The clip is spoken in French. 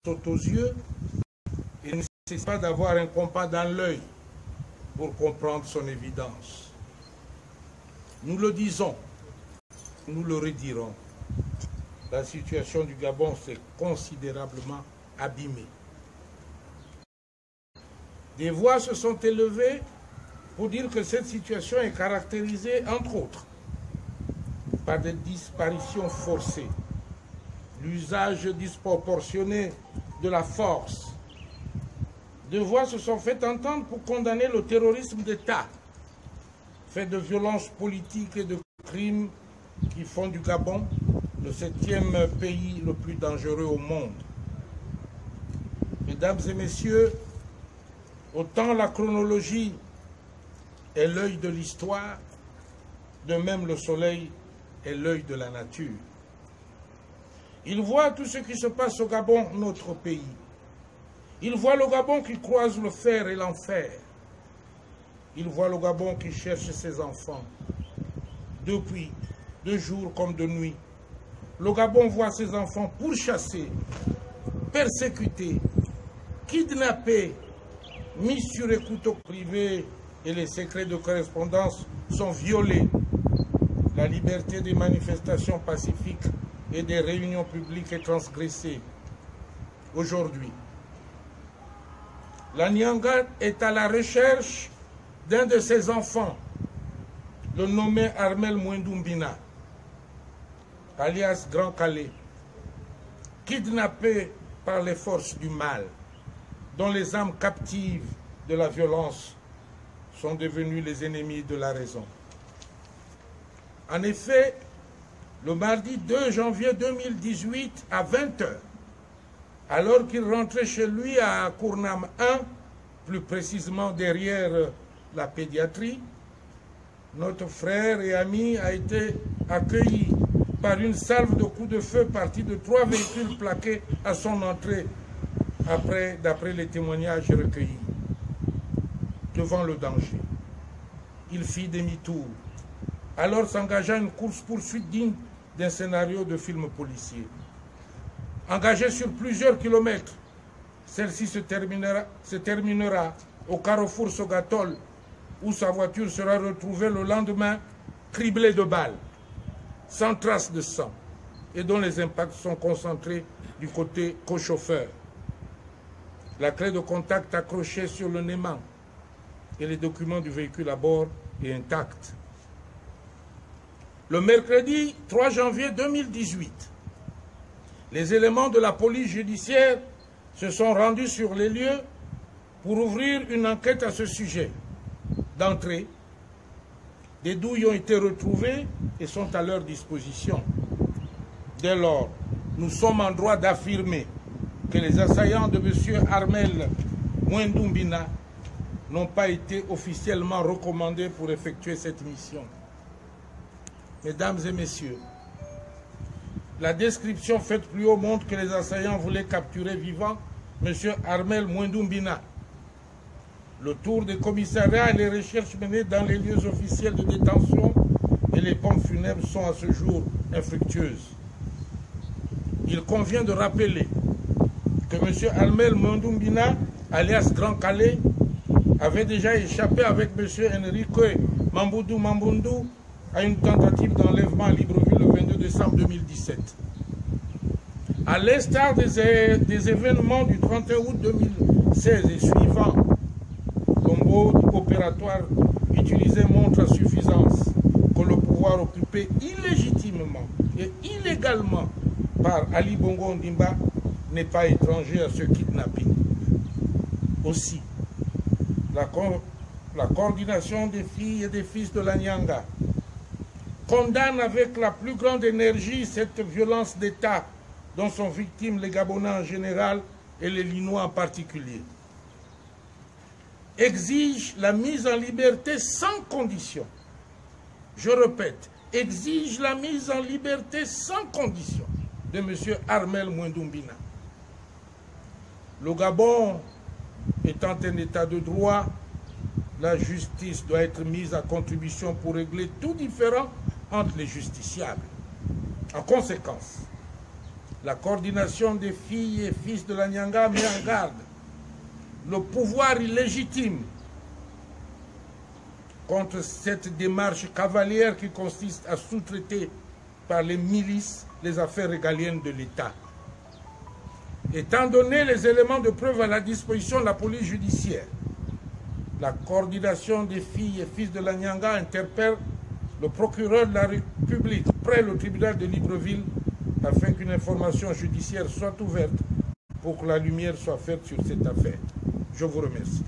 saute aux yeux et ne nécessite pas d'avoir un compas dans l'œil pour comprendre son évidence. Nous le disons, nous le redirons. La situation du Gabon s'est considérablement abîmée. Des voix se sont élevées pour dire que cette situation est caractérisée, entre autres, par des disparitions forcées, l'usage disproportionné de la force. Des voix se sont fait entendre pour condamner le terrorisme d'État, fait de violences politiques et de crimes qui font du Gabon le 7e pays le plus dangereux au monde. Mesdames et messieurs, autant la chronologie est l'œil de l'histoire, de même le soleil est l'œil de la nature. Il voit tout ce qui se passe au Gabon, notre pays. Il voit le Gabon qui croise le fer et l'enfer. Il voit le Gabon qui cherche ses enfants, depuis de jour comme de nuit. Le Gabon voit ses enfants pourchassés, persécutés, kidnappés, mis sur écoute privés et les secrets de correspondance sont violés. La liberté des manifestations pacifiques et des réunions publiques est transgressée. Aujourd'hui, la Nyanga est à la recherche d'un de ses enfants, le nommé Armel Mwendumbina, alias Grand Calais, kidnappé par les forces du mal, dont les âmes captives de la violence sont devenues les ennemis de la raison. En effet, le mardi 2 janvier 2018 à 20 h, alors qu'il rentrait chez lui à Kournam 1, plus précisément derrière la pédiatrie, notre frère et ami a été accueilli par une salve de coups de feu partie de 3 véhicules plaqués à son entrée, d'après les témoignages recueillis. Devant le danger, il fit demi-tour, alors s'engagea une course-poursuite digne d'un scénario de film policier. Engagée sur plusieurs kilomètres, celle-ci se terminera au carrefour Sogatol, où sa voiture sera retrouvée le lendemain criblée de balles, sans trace de sang, et dont les impacts sont concentrés du côté co-chauffeur. La clé de contact accrochée sur le néman et les documents du véhicule à bord est intacts. Le mercredi 3 janvier 2018, les éléments de la police judiciaire se sont rendus sur les lieux pour ouvrir une enquête à ce sujet. D'entrée, des douilles ont été retrouvées et sont à leur disposition. Dès lors, nous sommes en droit d'affirmer que les assaillants de M. Armel Mwendumbina n'ont pas été officiellement recommandés pour effectuer cette mission. Mesdames et messieurs, la description faite plus haut montre que les assaillants voulaient capturer vivant M. Armel Mwendumbina. Le tour des commissariats et les recherches menées dans les lieux officiels de détention et les pompes funèbres sont à ce jour infructueuses. Il convient de rappeler que M. Armel Mwendumbina, alias Grand Calais, avait déjà échappé avec M. Enrique Mambundu à une tentative d'enlèvement à Libreville le 22 décembre 2017. À l'instar des événements du 31 août 2016 et suivants, le mode opératoire utilisé montre à suffisance que le pouvoir occupé illégitimement et illégalement par Ali Bongo Ondimba n'est pas étranger à ce kidnapping. Aussi, la coordination des filles et des fils de la Nyanga condamne avec la plus grande énergie cette violence d'État dont sont victimes les Gabonais en général et les Linois en particulier. Exige la mise en liberté sans condition. Je répète, exige la mise en liberté sans condition de M. Armel Mwendumbina. Le Gabon étant un état de droit, la justice doit être mise à contribution pour régler tout différend entre les justiciables. En conséquence, La coordination des filles et fils de la Nyanga met en garde le pouvoir illégitime contre cette démarche cavalière qui consiste à sous-traiter par les milices les affaires régaliennes de l'État. Étant donné les éléments de preuve à la disposition de la police judiciaire, la coordination des filles et fils de la Nyanga interpelle le procureur de la République près le tribunal de Libreville afin qu'une information judiciaire soit ouverte pour que la lumière soit faite sur cette affaire. Je vous remercie.